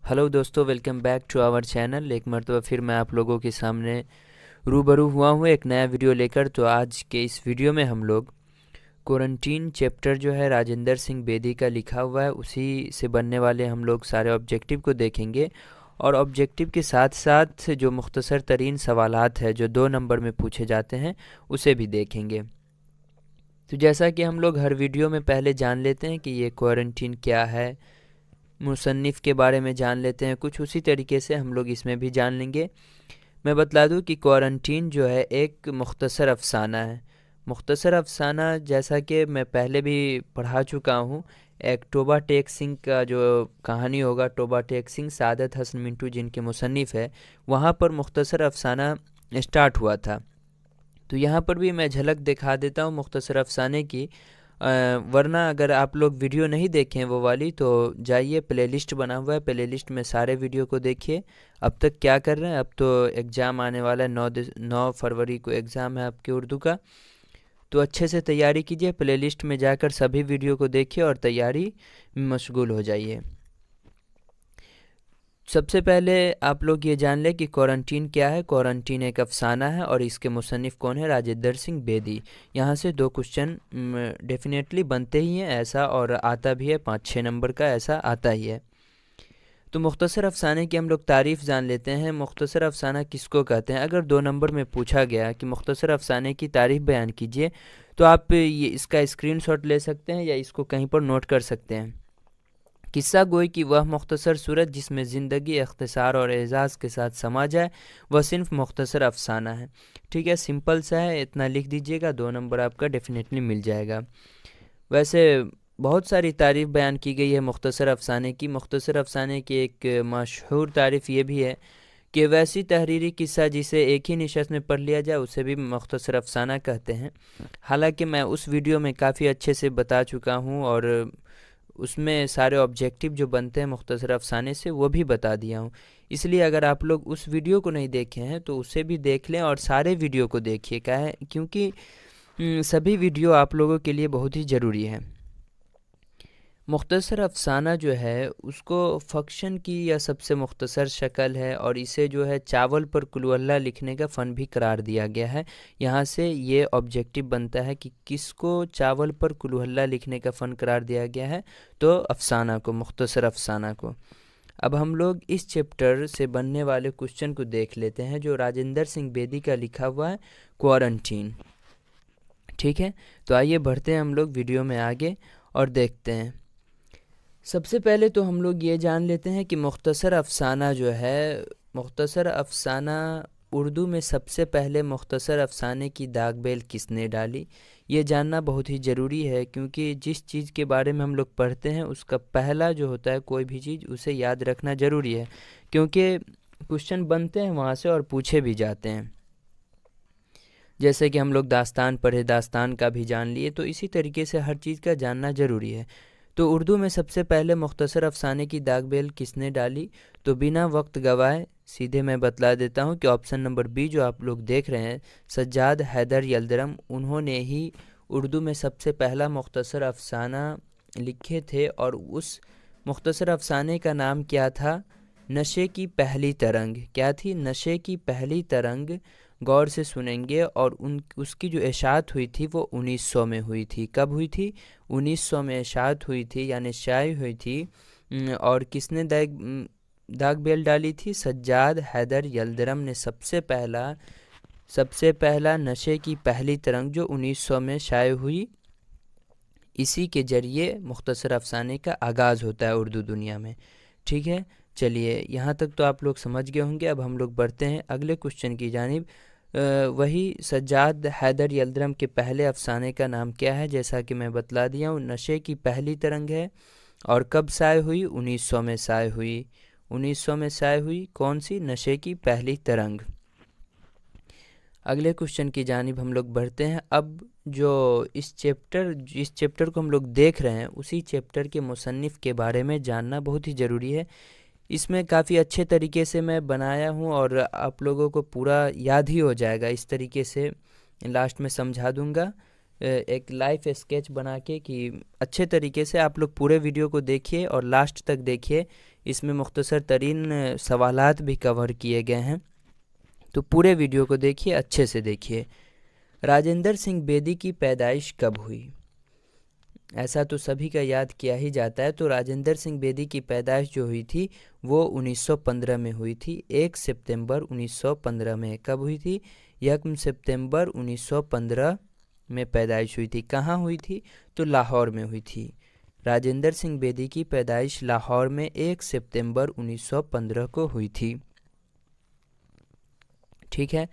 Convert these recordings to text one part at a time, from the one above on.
Hello दोस्तों, welcome back to our channel. एक मरतबा फिर मैं आप लोगों के सामने रूबरू हुआ हूँ एक नया वीडियो लेकर। तो आज के इस वीडियो में हम लोग क्वारंटीन चैप्टर जो है राजेंद्र सिंह बेदी का लिखा हुआ है, उसी से बनने वाले हम लोग सारे ऑब्जेक्टिव को देखेंगे। और ऑब्जेक्टिव के साथ साथ जो मुख्तसर तरीन सवालात है जो 2 नंबर में पूछे जाते हैं उसे भी देखेंगे। तो जैसा कि हम लोग हर वीडियो में पहले जान लेते हैं कि ये क्वारंटीन क्या है, मुसन्निफ़ के बारे में जान लेते हैं कुछ, उसी तरीके से हम लोग इसमें भी जान लेंगे। मैं बतला दूं कि क्वारंटीन जो है एक मुख्तसर अफ़साना है। मुख्तसर अफ़साना जैसा कि मैं पहले भी पढ़ा चुका हूँ, एक टोबा टेक सिंह का जो कहानी होगा, टोबा टेक सिंह सादत हसन मिंटू जिनके मुसन्निफ़ है, वहाँ पर मुख्तसर अफ़साना स्टार्ट हुआ था। तो यहाँ पर भी मैं झलक दिखा देता हूँ मुख्तसर अफ़साने की। वरना अगर आप लोग वीडियो नहीं देखें वो वाली, तो जाइए, प्लेलिस्ट बना हुआ है, प्लेलिस्ट में सारे वीडियो को देखिए। अब तक क्या कर रहे हैं, अब तो एग्ज़ाम आने वाला है, 9 फरवरी को एग्ज़ाम है आपके उर्दू का। तो अच्छे से तैयारी कीजिए, प्लेलिस्ट में जाकर सभी वीडियो को देखिए और तैयारी में मशगूल हो जाइए। सबसे पहले आप लोग ये जान लें कि क्वारंटीन क्या है। क्वारंटीन एक अफ़साना है और इसके मुसन्निफ़ कौन है? राजेंद्र सिंह बेदी। यहाँ से 2 क्वेश्चन डेफिनेटली बनते ही हैं ऐसा, और आता भी है 5-6 नंबर का, ऐसा आता ही है। तो मुख्तसर अफ़साने की हम लोग तारीफ़ जान लेते हैं। मुख्तसर अफ़साना किसको कहते हैं? अगर 2 नंबर में पूछा गया कि मुख्तसर अफ़साने की तारीफ़ बयान कीजिए, तो आप ये इसका स्क्रीनशॉट ले सकते हैं या इसको कहीं पर नोट कर सकते हैं। किस्सा गोई की वह मुख्तसर सूरत जिसमें ज़िंदगी इख्तिसार और एजाज़ के साथ समा जाए, वह सिर्फ मुख्तसर अफ़साना है। ठीक है, सिंपल सा है, इतना लिख दीजिएगा, 2 नंबर आपका डेफिनेटली मिल जाएगा। वैसे बहुत सारी तारीफ़ बयान की गई है मुख्तसर अफ़साने की। मुख्तसर अफ़साने की एक मशहूर तारीफ़ ये भी है कि वैसी तहरीरी किस्सा जिसे एक ही निशस्त में पढ़ लिया जाए उसे भी मुख्तसर अफ़साना कहते हैं। हालांकि मैं उस वीडियो में काफ़ी अच्छे से बता चुका हूँ और उसमें सारे ऑब्जेक्टिव जो बनते हैं मुख्तसर अफ़साने से वो भी बता दिया हूँ। इसलिए अगर आप लोग उस वीडियो को नहीं देखे हैं तो उसे भी देख लें और सारे वीडियो को देखिए। क्या है, क्योंकि सभी वीडियो आप लोगों के लिए बहुत ही ज़रूरी है। मुख्तसर अफ़साना जो है उसको फ़क्शन की या सबसे मुख्तसर शक्ल है, और इसे जो है चावल पर कुलवल्ला लिखने का फ़न भी करार दिया गया है। यहाँ से ये ऑब्जेक्टिव बनता है कि किसको चावल पर कुलवल्ला लिखने का फ़न करार दिया गया है, तो अफ़साना को, मुख्तसर अफ़साना को। अब हम लोग इस चैप्टर से बनने वाले क्वेश्चन को देख लेते हैं जो राजेंद्र सिंह बेदी का लिखा हुआ है, क्वारंटीन। ठीक है, तो आइए बढ़ते हैं हम लोग वीडियो में आगे और देखते हैं। सबसे पहले तो हम लोग ये जान लेते हैं कि मुख्तसर अफ़साना जो है, मुख्तसर अफ़साना उर्दू में सबसे पहले मुख्तसर अफ़साने की दाग बेल किसने डाली, ये जानना बहुत ही ज़रूरी है। क्योंकि जिस चीज़ के बारे में हम लोग पढ़ते हैं उसका पहला जो होता है कोई भी चीज़, उसे याद रखना ज़रूरी है, क्योंकि क्वेश्चन बनते हैं वहाँ से और पूछे भी जाते हैं। जैसे कि हम लोग दास्तान पढ़े, दास्तान का भी जान लिए, तो इसी तरीके से हर चीज़ का जानना ज़रूरी है। तो उर्दू में सबसे पहले मुख्तसर अफ़साने की दाग बेल किसने डाली? तो बिना वक्त गवाए सीधे मैं बतला देता हूँ कि ऑप्शन नंबर बी जो आप लोग देख रहे हैं, सज्जाद हैदर यल्दरम, उन्होंने ही उर्दू में सबसे पहला मुख्तसर अफ़साना लिखे थे। और उस मुख्तसर अफ़साने का नाम क्या था? नशे की पहली तरंग। क्या थी? नशे की पहली तरंग। गौर से सुनेंगे। और उसकी जो इशाअत हुई थी वो 1900 में हुई थी। कब हुई थी? 1900 में इशाअत हुई थी, यानी शाये हुई थी। और किसने दाग बेल डाली थी? सज्जाद हैदर यल्दरम ने सबसे पहला नशे की पहली तरंग जो 1900 में शाये हुई, इसी के ज़रिए मुख्तसर अफ़साने का आगाज़ होता है उर्दू दुनिया में। ठीक है, चलिए यहाँ तक तो आप लोग समझ गए होंगे। अब हम लोग बढ़ते हैं अगले क्वेश्चन की जानिब। वही सज्जाद हैदर यल्दरम के पहले अफ़साने का नाम क्या है? जैसा कि मैं बतला दिया हूँ, नशे की पहली तरंग है। और कब शाये हुई? 1900 में शाये हुई। 1900 में शाये हुई कौन सी? नशे की पहली तरंग। अगले क्वेश्चन की जानिब हम लोग बढ़ते हैं। अब जो जिस चैप्टर को हम लोग देख रहे हैं उसी चैप्टर के मुसन्निफ़ के बारे में जानना बहुत ही ज़रूरी है। इसमें काफ़ी अच्छे तरीके से मैं बनाया हूँ और आप लोगों को पूरा याद ही हो जाएगा। इस तरीके से लास्ट में समझा दूँगा एक लाइफ स्केच बना के, कि अच्छे तरीके से आप लोग पूरे वीडियो को देखिए और लास्ट तक देखिए। इसमें मुख्तसर तरीन सवालात भी कवर किए गए हैं, तो पूरे वीडियो को देखिए, अच्छे से देखिए। राजेंद्र सिंह बेदी की पैदाइश कब हुई? ऐसा तो सभी का याद किया ही जाता है। तो राजेंद्र सिंह बेदी की पैदाइश जो हुई थी वो 1915 में हुई थी, 1 सितंबर 1915 में। कब हुई थी? 1 सितंबर 1915 में पैदाइश हुई थी। कहाँ हुई थी? तो लाहौर में हुई थी। राजेंद्र सिंह बेदी की पैदाइश लाहौर में 1 सितंबर 1915 को हुई थी। ठीक है,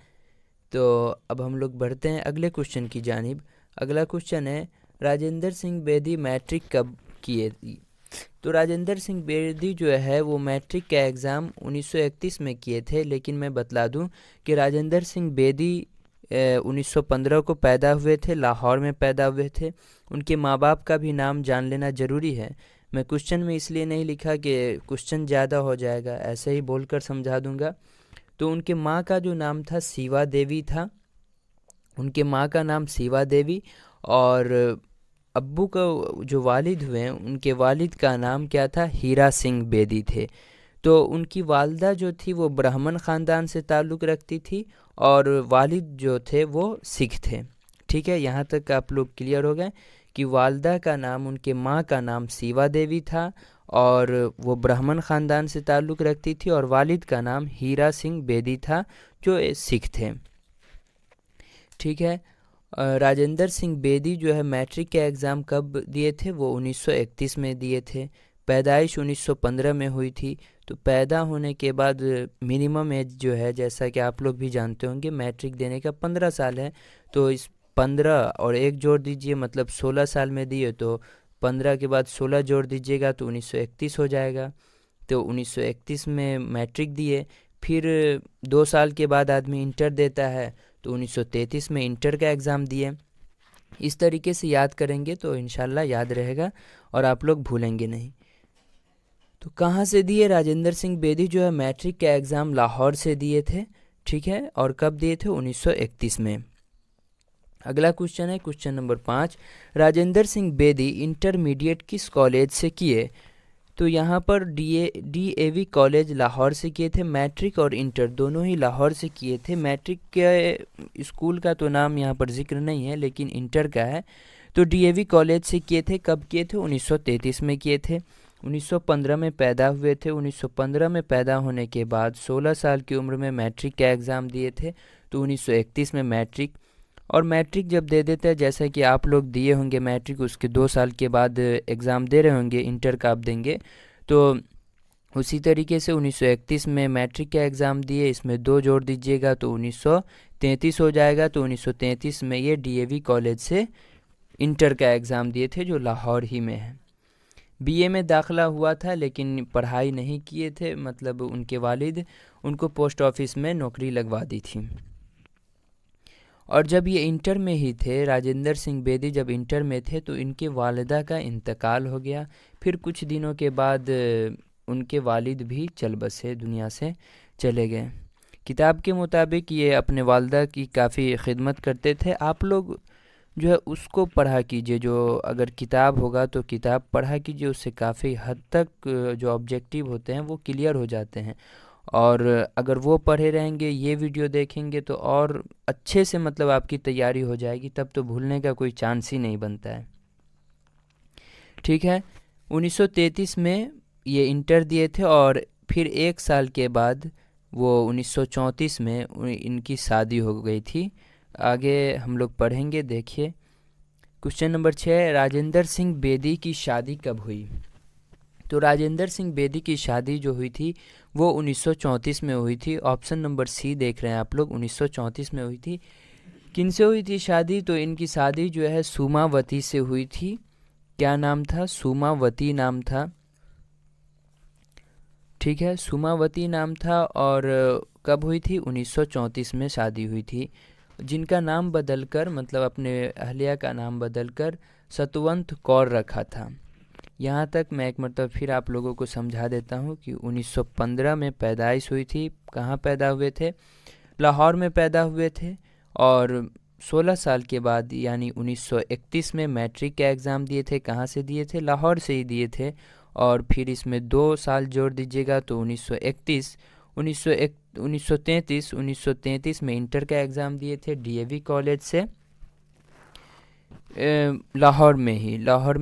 तो अब हम लोग बढ़ते हैं अगले क्वेश्चन की जानिब। अगला क्वेश्चन है, राजेंद्र सिंह बेदी मैट्रिक कब किए? तो राजेंद्र सिंह बेदी जो है वो मैट्रिक का एग्ज़ाम 1931 में किए थे, लेकिन मैं बतला दूं कि राजेंद्र सिंह बेदी 1915 को पैदा हुए थे, लाहौर में पैदा हुए थे। उनके माँ बाप का भी नाम जान लेना ज़रूरी है। मैं क्वेश्चन में इसलिए नहीं लिखा कि क्वेश्चन ज़्यादा हो जाएगा, ऐसे ही बोलकर समझा दूंगा। तो उनके माँ का जो नाम था शिवा देवी था, उनके माँ का नाम शिवा देवी, और अब्बू का जो वालिद हुए हैं उनके वालिद का नाम क्या था? हीरा सिंह बेदी थे। तो उनकी वालदा जो थी वो ब्राह्मण ख़ानदान से ताल्लुक़ रखती थी और वालिद जो थे वो सिख थे। ठीक है, यहाँ तक आप लोग क्लियर हो गए कि वालदा का नाम, उनके माँ का नाम शिवा देवी था और वो ब्राह्मण ख़ानदान से ताल्लुक़ रखती थी, और वालिद का नाम हीरा सिंह बेदी था जो सिख थे। ठीक है, राजेंद्र सिंह बेदी जो है मैट्रिक के एग्ज़ाम कब दिए थे? वो 1931 में दिए थे। पैदाइश 1915 में हुई थी। तो पैदा होने के बाद मिनिमम एज जो है, जैसा कि आप लोग भी जानते होंगे, मैट्रिक देने का 15 साल है। तो इस 15 और 1 जोड़ दीजिए, मतलब 16 साल में दिए, तो 15 के बाद 16 जोड़ दीजिएगा तो 1931 हो जाएगा। तो 1931 में मैट्रिक दिए। फिर 2 साल के बाद आदमी इंटर देता है, तो 1933 में इंटर का एग्ज़ाम दिए। इस तरीके से याद करेंगे तो इंशाल्लाह याद रहेगा और आप लोग भूलेंगे नहीं। तो कहाँ से दिए? राजेंद्र सिंह बेदी जो है मैट्रिक का एग्ज़ाम लाहौर से दिए थे। ठीक है, और कब दिए थे? 1931 में। अगला क्वेश्चन है question number 5, Rajendra Singh Bedi intermediate किस कॉलेज से किए? तो यहाँ पर DAV कॉलेज लाहौर से किए थे। मैट्रिक और इंटर दोनों ही लाहौर से किए थे। मैट्रिक के स्कूल का तो नाम यहाँ पर जिक्र नहीं है, लेकिन इंटर का है। तो DAV कॉलेज से किए थे। कब किए थे? 1933 में किए थे। 1915 में पैदा हुए थे। 1915 में पैदा होने के बाद 16 साल की उम्र में मैट्रिक का एग्ज़ाम दिए थे। तो 1931 में मैट्रिक, और मैट्रिक जब दे देते हैं, जैसा कि आप लोग दिए होंगे मैट्रिक, उसके 2 साल के बाद एग्ज़ाम दे रहे होंगे, इंटर का आप देंगे, तो उसी तरीके से 1931 में मैट्रिक का एग्ज़ाम दिए। इसमें 2 जोड़ दीजिएगा तो 1933 हो जाएगा। तो 1933 में ये DAV कॉलेज से इंटर का एग्ज़ाम दिए थे, जो लाहौर ही में है। BA में दाखिला हुआ था, लेकिन पढ़ाई नहीं किए थे, मतलब उनके वालिद उनको पोस्ट ऑफिस में नौकरी लगवा दी थी। और जब ये इंटर में ही थे, राजेंद्र सिंह बेदी जब इंटर में थे, तो इनके वालिदा का इंतकाल हो गया। फिर कुछ दिनों के बाद उनके वालिद भी चल बसे, दुनिया से चले गए। किताब के मुताबिक ये अपने वालिदा की काफ़ी खिदमत करते थे। आप लोग जो है उसको पढ़ा कीजिए, जो अगर किताब होगा तो किताब पढ़ा कीजिए, उससे काफ़ी हद तक जो ऑब्जेक्टिव होते हैं वो क्लियर हो जाते हैं। और अगर वो पढ़े रहेंगे, ये वीडियो देखेंगे, तो और अच्छे से मतलब आपकी तैयारी हो जाएगी, तब तो भूलने का कोई चांस ही नहीं बनता है। ठीक है, 1933 में ये इंटर दिए थे, और फिर 1 साल के बाद वो 1934 में इनकी शादी हो गई थी। आगे हम लोग पढ़ेंगे, देखिए। क्वेश्चन नंबर 6, राजेंद्र सिंह बेदी की शादी कब हुई? तो राजेंद्र सिंह बेदी की शादी जो हुई थी वो 1934 में हुई थी। ऑप्शन नंबर C देख रहे हैं आप लोग, 1934 में हुई थी। किन से हुई थी शादी? तो इनकी शादी जो है सुमावती से हुई थी। क्या नाम था? सुमावती नाम था। ठीक है, सुमावती नाम था। और कब हुई थी? 1934 में शादी हुई थी, जिनका नाम बदलकर, मतलब अपने अहलिया का नाम बदलकर सतवंत कौर रखा था। यहाँ तक मैं एक मरतबा फिर आप लोगों को समझा देता हूँ कि 1915 में पैदाइश हुई थी। कहाँ पैदा हुए थे? लाहौर में पैदा हुए थे। और 16 साल के बाद यानी 1931 में मैट्रिक का एग्ज़ाम दिए थे। कहाँ से दिए थे? लाहौर से ही दिए थे। और फिर इसमें 2 साल जोड़ दीजिएगा तो 1931। 1933 में इंटर का एग्ज़ाम दिए थे डीएवी कॉलेज से, लाहौर में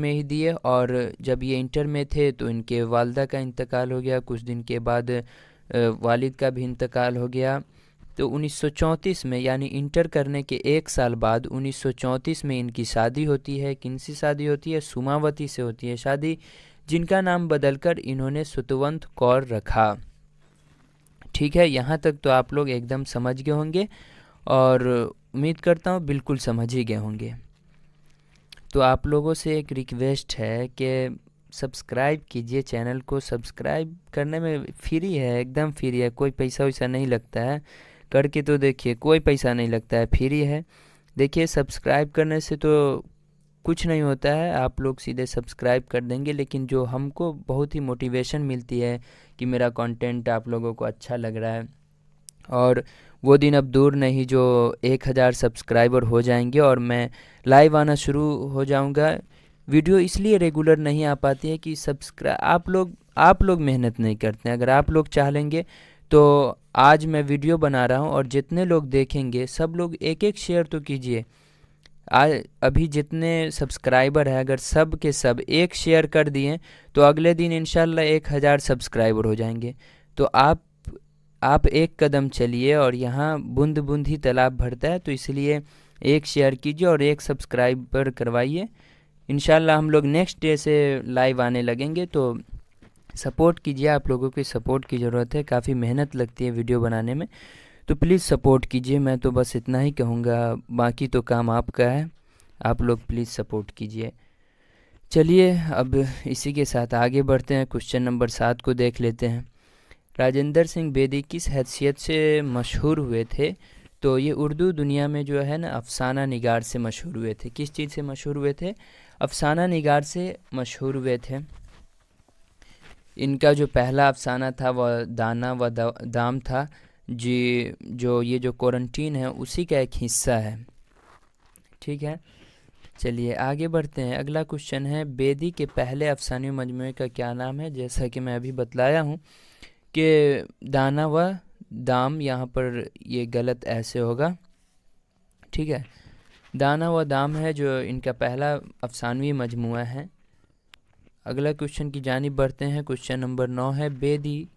ही दिए। और जब ये इंटर में थे तो इनके वालिदा का इंतकाल हो गया, कुछ दिन के बाद वालिद का भी इंतकाल हो गया। तो 1934 में, यानी इंटर करने के 1 साल बाद 1934 में इनकी शादी होती है। किनसे शादी होती है? सुमावती से होती है शादी, जिनका नाम बदलकर इन्होंने सुतवंत कौर रखा। ठीक है, यहाँ तक तो आप लोग एकदम समझ गए होंगे और उम्मीद करता हूँ बिल्कुल समझ ही गए होंगे। तो आप लोगों से एक रिक्वेस्ट है कि सब्सक्राइब कीजिए चैनल को। सब्सक्राइब करने में फ्री है, एकदम फ्री है, कोई पैसा वैसा नहीं लगता है। करके तो देखिए, कोई पैसा नहीं लगता है, फ्री है। देखिए, सब्सक्राइब करने से तो कुछ नहीं होता है, आप लोग सीधे सब्सक्राइब कर देंगे, लेकिन जो हमको बहुत ही मोटिवेशन मिलती है कि मेरा कंटेंट आप लोगों को अच्छा लग रहा है। और वो दिन अब दूर नहीं जो 1000 सब्सक्राइबर हो जाएंगे और मैं लाइव आना शुरू हो जाऊंगा। वीडियो इसलिए रेगुलर नहीं आ पाती है कि आप लोग मेहनत नहीं करते हैं। अगर आप लोग चाह लेंगे तो आज मैं वीडियो बना रहा हूं और जितने लोग देखेंगे सब लोग एक एक शेयर तो कीजिए। आज अभी जितने सब्सक्राइबर हैं, अगर सब के सब एक शेयर कर दिए तो अगले दिन इंशाल्लाह 1000 सब्सक्राइबर हो जाएंगे। तो आप एक कदम चलिए, और यहाँ बूंद बूंद ही तालाब भरता है, तो इसलिए एक शेयर कीजिए और एक सब्सक्राइबर करवाइए। इंशाल्लाह हम लोग नेक्स्ट डे से लाइव आने लगेंगे, तो सपोर्ट कीजिए। आप लोगों की सपोर्ट की ज़रूरत है, काफ़ी मेहनत लगती है वीडियो बनाने में, तो प्लीज़ सपोर्ट कीजिए। मैं तो बस इतना ही कहूँगा, बाकी तो काम आपका है, आप लोग प्लीज़ सपोर्ट कीजिए। चलिए अब इसी के साथ आगे बढ़ते हैं, क्वेश्चन नंबर 7 को देख लेते हैं। राजेंद्र सिंह बेदी किस हैसियत से मशहूर हुए थे? तो ये उर्दू दुनिया में जो है ना, अफसाना निगार से मशहूर हुए थे। किस चीज़ से मशहूर हुए थे? अफसाना निगार से मशहूर हुए थे। इनका जो पहला अफसाना था वह दाना व दाम था जी, जो ये जो क्वारंटीन है उसी का एक हिस्सा है। ठीक है, चलिए आगे बढ़ते हैं। अगला क्वेश्चन है, बेदी के पहले अफसानी मजमूए का क्या नाम है? जैसा कि मैं अभी बतलाया हूँ कि दाना व दाम, यहाँ पर ये गलत ऐसे होगा। ठीक है, दाना व दाम है जो इनका पहला अफसानवी मजमूआ है। अगला क्वेश्चन की जानिब बढ़ते हैं। क्वेश्चन नंबर 9 है, बेदी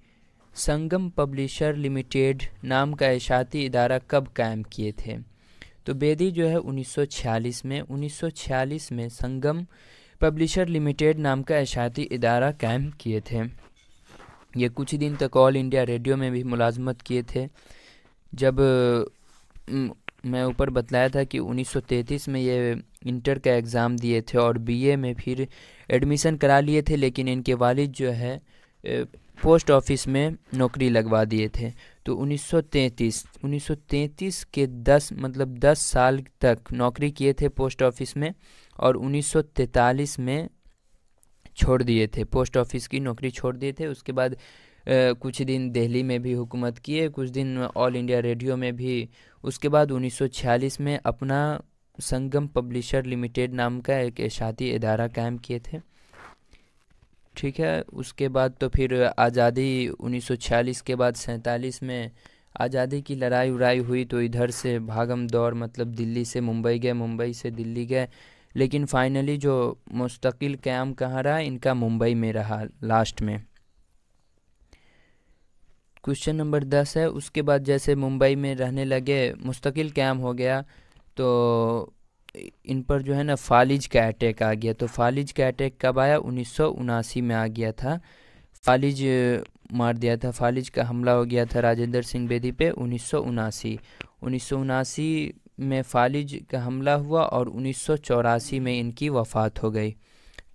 संगम पब्लिशर लिमिटेड नाम का इशाती इदारा कब कायम किए थे? तो बेदी जो है 1946 में संगम पब्लिशर लिमिटेड नाम का इशाती इदारा कायम किए थे। ये कुछ दिन तक ऑल इंडिया रेडियो में भी मुलाजमत किए थे। जब मैं ऊपर बतलाया था कि 1933 में ये इंटर का एग्ज़ाम दिए थे और बीए में फिर एडमिशन करा लिए थे, लेकिन इनके वालिद जो है पोस्ट ऑफिस में नौकरी लगवा दिए थे। तो 1933 के 10 साल तक नौकरी किए थे पोस्ट ऑफिस में, और 1943 में छोड़ दिए थे, पोस्ट ऑफिस की नौकरी छोड़ दिए थे। उसके बाद कुछ दिन दिल्ली में भी हुकूमत किए, कुछ दिन ऑल इंडिया रेडियो में भी। उसके बाद 1946 में अपना संगम पब्लिशर लिमिटेड नाम का एक इशाती इदारा कायम किए थे। ठीक है, उसके बाद तो फिर आज़ादी 1946 के बाद 47 में आज़ादी की लड़ाई उड़ाई हुई, तो इधर से भागम दौड़, मतलब दिल्ली से मुंबई गए, मुंबई से दिल्ली गए, लेकिन फाइनली जो मुस्तकिल क़याम कहाँ रहा? इनका मुंबई में रहा लास्ट में। क्वेश्चन नंबर 10 है, उसके बाद जैसे मुंबई में रहने लगे, मुस्तकिल क़याम हो गया, तो इन पर जो है ना फालिज का अटैक आ गया। तो फालिज का अटैक कब आया? 1979 में आ गया था। फालिज मार दिया था, फालिज का हमला हो गया था राजेंद्र सिंह बेदी पे 1979 में फालिज का हमला हुआ, और 1984 में इनकी वफ़ात हो गई।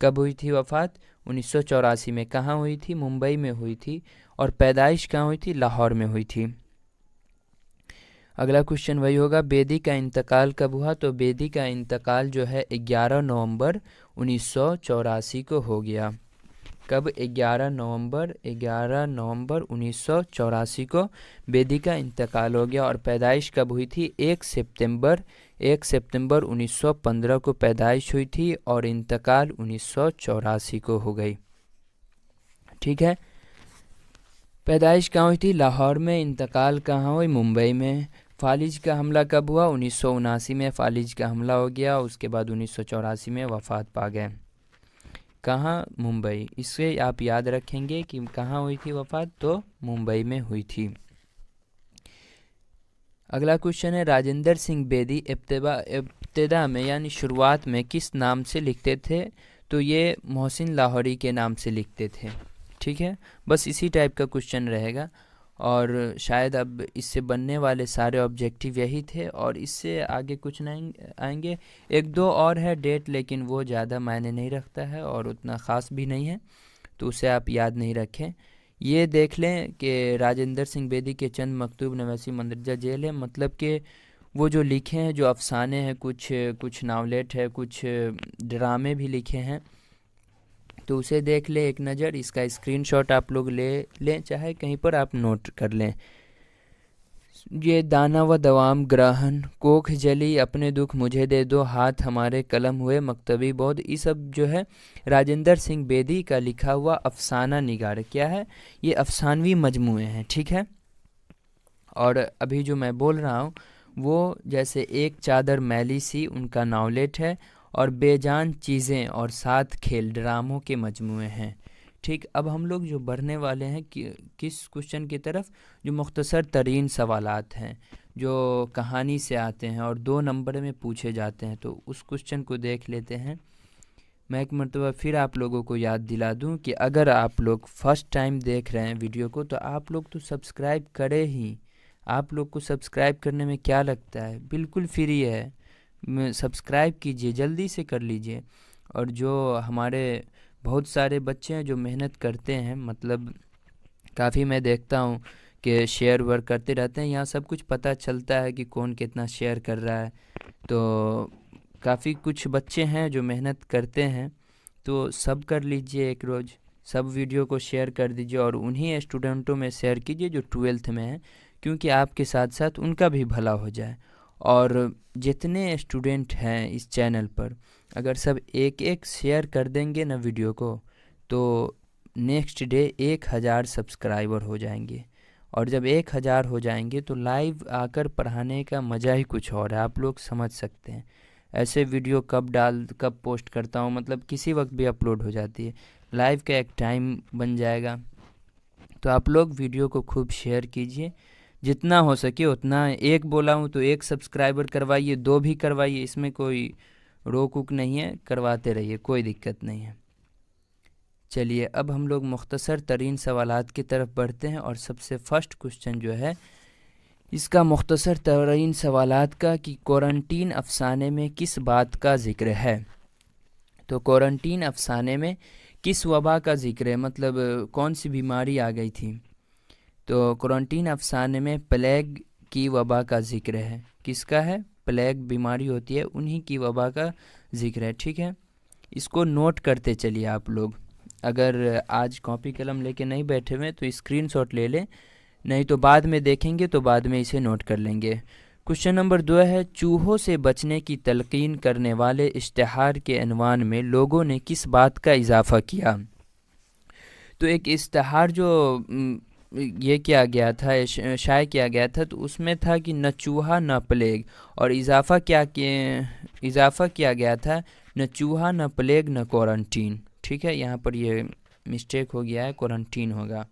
कब हुई थी वफ़ात? 1984 में। कहाँ हुई थी? मुंबई में हुई थी। और पैदाइश कहाँ हुई थी? लाहौर में हुई थी। अगला क्वेश्चन वही होगा, बेदी का इंतकाल कब हुआ? तो बेदी का इंतकाल जो है 11 नवंबर 1984 को हो गया। कब? 11 नवंबर 1984 को बेदी का इंतकाल हो गया। और पैदाइश कब हुई थी? 1 सितंबर 1915 को पैदाइश हुई थी, और इंतकाल 1984 को हो गई। ठीक है। पैदाइश कहाँ हुई थी? लाहौर में। इंतकाल कहाँ हुई? मुंबई में। फालिज का हमला कब हुआ? 1979 में फालिज का हमला हो गया, उसके बाद 1984 में वफ़ात पा गए। कहाँ? मुंबई। इससे आप याद रखेंगे कि कहाँ हुई थी वफ़ात, तो मुंबई में हुई थी। अगला क्वेश्चन है, राजेंद्र सिंह बेदी इब्तिदा में यानी शुरुआत में किस नाम से लिखते थे? तो ये मोहसिन लाहौरी के नाम से लिखते थे। ठीक है, बस इसी टाइप का क्वेश्चन रहेगा, और शायद अब इससे बनने वाले सारे ऑब्जेक्टिव यही थे, और इससे आगे कुछ नहीं आएंगे। एक दो और है डेट, लेकिन वो ज़्यादा मायने नहीं रखता है और उतना ख़ास भी नहीं है, तो उसे आप याद नहीं रखें। ये देख लें कि राजेंद्र सिंह बेदी के चंद मकतूब नवैसी मंदरजा जेल है, मतलब कि वो जो लिखे हैं, जो अफसाने हैं, कुछ नावलेट है, कुछ ड्रामे भी लिखे हैं, तो उसे देख ले एक नज़र। इसका स्क्रीनशॉट आप लोग ले लें, चाहे कहीं पर आप नोट कर लें। ये दाना व दवाम ग्रहण, कोख जली, अपने दुख मुझे दे दो, हाथ हमारे कलम हुए मकतबी बौद्ध, ये सब जो है राजेंद्र सिंह बेदी का लिखा हुआ अफसाना निगार क्या है, ये अफसानवी मजमूए हैं। ठीक है, और अभी जो मैं बोल रहा हूँ वो जैसे एक चादर मैली सी उनका नावलेट है, और बेजान चीज़ें और सात खेल ड्रामों के मजमूए हैं। ठीक, अब हम लोग जो बढ़ने वाले हैं किस क्वेश्चन की तरफ, जो मुख्तसर तरीन सवालात हैं, जो कहानी से आते हैं और 2 नंबर में पूछे जाते हैं, तो उस क्वेश्चन को देख लेते हैं। मैं एक मरतबा फिर आप लोगों को याद दिला दूं कि अगर आप लोग फर्स्ट टाइम देख रहे हैं वीडियो को, तो आप लोग तो सब्सक्राइब करें ही। आप लोग को सब्सक्राइब करने में क्या लगता है, बिल्कुल फ्री है, सब्सक्राइब कीजिए, जल्दी से कर लीजिए। और जो हमारे बहुत सारे बच्चे हैं जो मेहनत करते हैं, मतलब काफ़ी मैं देखता हूँ कि शेयर वर्क करते रहते हैं, यहाँ सब कुछ पता चलता है कि कौन कितना शेयर कर रहा है, तो काफ़ी कुछ बच्चे हैं जो मेहनत करते हैं, तो सब कर लीजिए, एक रोज़ सब वीडियो को शेयर कर दीजिए, और उन्हीं स्टूडेंटों में शेयर कीजिए जो 12th में हैं, क्योंकि आपके साथ साथ उनका भी भला हो जाए। और जितने स्टूडेंट हैं इस चैनल पर, अगर सब एक एक शेयर कर देंगे ना वीडियो को, तो नेक्स्ट डे 1000 सब्सक्राइबर हो जाएंगे, और जब 1000 हो जाएंगे तो लाइव आकर पढ़ाने का मज़ा ही कुछ और है, आप लोग समझ सकते हैं। ऐसे वीडियो कब पोस्ट करता हूँ, मतलब किसी वक्त भी अपलोड हो जाती है, लाइव का एक टाइम बन जाएगा। तो आप लोग वीडियो को खूब शेयर कीजिए, जितना हो सके उतना। एक बोला हूँ तो 1 सब्सक्राइबर करवाइए, 2 भी करवाइए, इसमें कोई रोक वोक नहीं है, करवाते रहिए, कोई दिक्कत नहीं है। चलिए, अब हम लोग मुख्तसर तरीन सवालात की तरफ बढ़ते हैं, और सबसे फर्स्ट क्वेश्चन जो है इसका मुख्तसर तरीन सवालात का, कि क्वारंटीन अफसाने में किस बात का ज़िक्र है? तो क्वारंटीन अफसाने में किस वबा का ज़िक्र है, मतलब कौन सी बीमारी आ गई थी? तो क्वारंटीन अफसाने में प्लेग की वबा का ज़िक्र है। किसका है? प्लेग बीमारी होती है, उन्हीं की वबा का ज़िक्र है। ठीक है, इसको नोट करते चलिए आप लोग। अगर आज कॉपी कलम लेके नहीं बैठे हुए तो स्क्रीनशॉट ले लें, नहीं तो बाद में देखेंगे तो बाद में इसे नोट कर लेंगे। क्वेश्चन नंबर 2 है, चूहों से बचने की तलकीन करने वाले इश्तिहार के अनवान में लोगों ने किस बात का इजाफ़ा किया? तो एक इश्तिहार जो ये किया गया था, शाये किया गया था, तो उसमें था कि न चूहा न प्लेग, और इजाफ़ा किया गया था न चूहा न प्लेग न क्वारंटीन। ठीक है, यहाँ पर ये मिस्टेक हो गया है, क्वारंटीन होगा।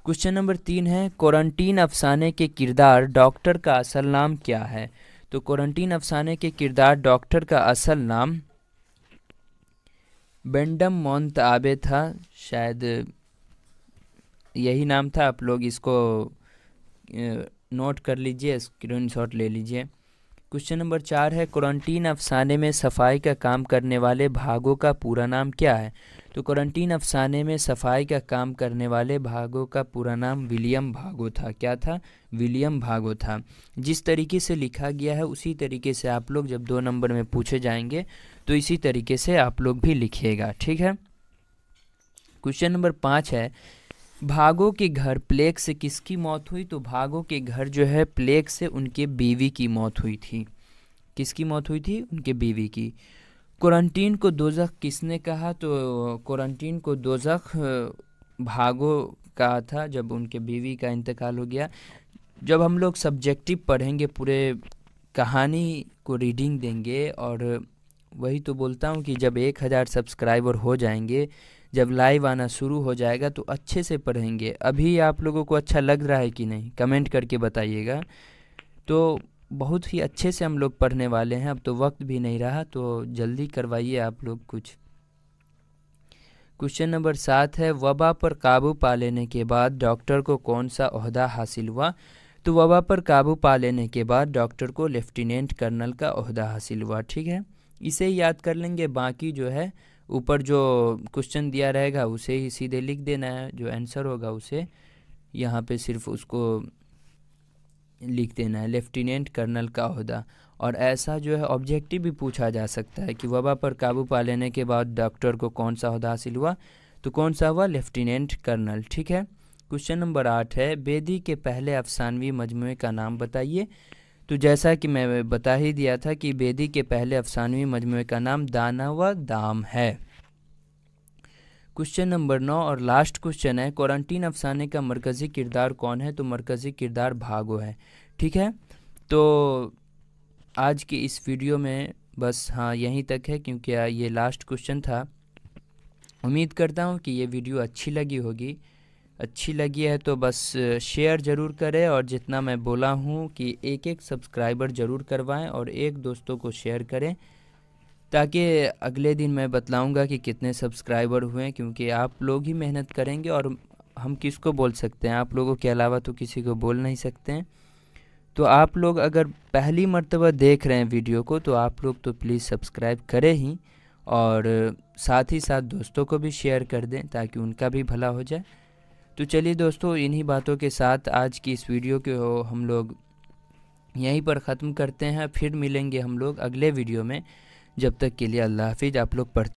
क्वेश्चन नंबर 3 है, क्वारंटीन अफसाने के किरदार डॉक्टर का असल नाम क्या है? तो क्वारंटीन अफसाने के किरदार डॉक्टर का असल नाम बेंडम मोंताबे था, शायद यही नाम था। आप लोग इसको नोट कर लीजिए, स्क्रीनशॉट ले लीजिए। क्वेश्चन नंबर 4 है, क्वारंटीन अफसाने में सफाई का काम करने वाले भागों का पूरा नाम क्या है? तो क्वारंटीन अफसाने में सफाई का काम करने वाले भागों का पूरा नाम विलियम भागो था। क्या था? विलियम भागो था। जिस तरीके से लिखा गया है उसी तरीके से आप लोग जब 2 नंबर में पूछे जाएंगे तो इसी तरीके से आप लोग भी लिखिएगा। ठीक है, क्वेश्चन नंबर 5 है, भागो के घर प्लेग से किसकी मौत हुई? तो भागो के घर जो है प्लेग से उनके बीवी की मौत हुई थी। किसकी मौत हुई थी? उनके बीवी की। क्वारंटीन को दोज़ख किसने कहा? तो क्वारंटीन को दोज़ख भागो का था, जब उनके बीवी का इंतकाल हो गया। जब हम लोग सब्जेक्टिव पढ़ेंगे, पूरे कहानी को रीडिंग देंगे, और वही तो बोलता हूँ कि जब 1000 सब्सक्राइबर हो जाएंगे, जब लाइव आना शुरू हो जाएगा तो अच्छे से पढ़ेंगे। अभी आप लोगों को अच्छा लग रहा है कि नहीं, कमेंट करके बताइएगा। तो बहुत ही अच्छे से हम लोग पढ़ने वाले हैं। अब तो वक्त भी नहीं रहा, तो जल्दी करवाइए आप लोग कुछ। क्वेश्चन नंबर 7 है, वबा पर काबू पा लेने के बाद डॉक्टर को कौन सा ओहदा हासिल हुआ? तो वबा पर काबू पा लेने के बाद डॉक्टर को लेफ्टिनेंट कर्नल का ओहदा हासिल हुआ। ठीक है, इसे ही याद कर लेंगे। बाकी जो है ऊपर जो क्वेश्चन दिया रहेगा उसे ही सीधे लिख देना है, जो आंसर होगा उसे यहाँ पे सिर्फ उसको लिख देना है, लेफ्टिनेंट कर्नल का ओहदा। और ऐसा जो है ऑब्जेक्टिव भी पूछा जा सकता है कि वबा पर काबू पा लेने के बाद डॉक्टर को कौन सा ओहदा हासिल हुआ? तो कौन सा हुआ? Lieutenant colonel. ठीक है, क्वेश्चन नंबर 8 है, बेदी के पहले अफसानवी मजमूए का नाम बताइए। तो जैसा कि मैं बता ही दिया था कि बेदी के पहले अफसानवी मजमूए का नाम दाना व दाम है। क्वेश्चन नंबर 9 और लास्ट क्वेश्चन है, क्वारंटीन अफसाने का मरकज़ी किरदार कौन है? तो मरकज़ी किरदार भागो है। ठीक है, तो आज की इस वीडियो में बस हाँ यहीं तक है, क्योंकि ये लास्ट क्वेश्चन था। उम्मीद करता हूँ कि ये वीडियो अच्छी लगी होगी। अच्छी लगी है तो बस शेयर ज़रूर करें, और जितना मैं बोला हूँ कि एक सब्सक्राइबर ज़रूर करवाएं और एक दोस्तों को शेयर करें, ताकि अगले दिन मैं बतलाऊंगा कि कितने सब्सक्राइबर हुए। क्योंकि आप लोग ही मेहनत करेंगे और हम किसको बोल सकते हैं, आप लोगों के अलावा तो किसी को बोल नहीं सकते हैं। तो आप लोग अगर पहली मर्तबा देख रहे हैं वीडियो को, तो आप लोग तो प्लीज़ सब्सक्राइब करें ही, और साथ ही साथ दोस्तों को भी शेयर कर दें ताकि उनका भी भला हो जाए। तो चलिए दोस्तों, इन्हीं बातों के साथ आज की इस वीडियो को हम लोग यहीं पर ख़त्म करते हैं। फिर मिलेंगे हम लोग अगले वीडियो में। जब तक के लिए अल्लाह हाफिज़। आप लोग पढ़ते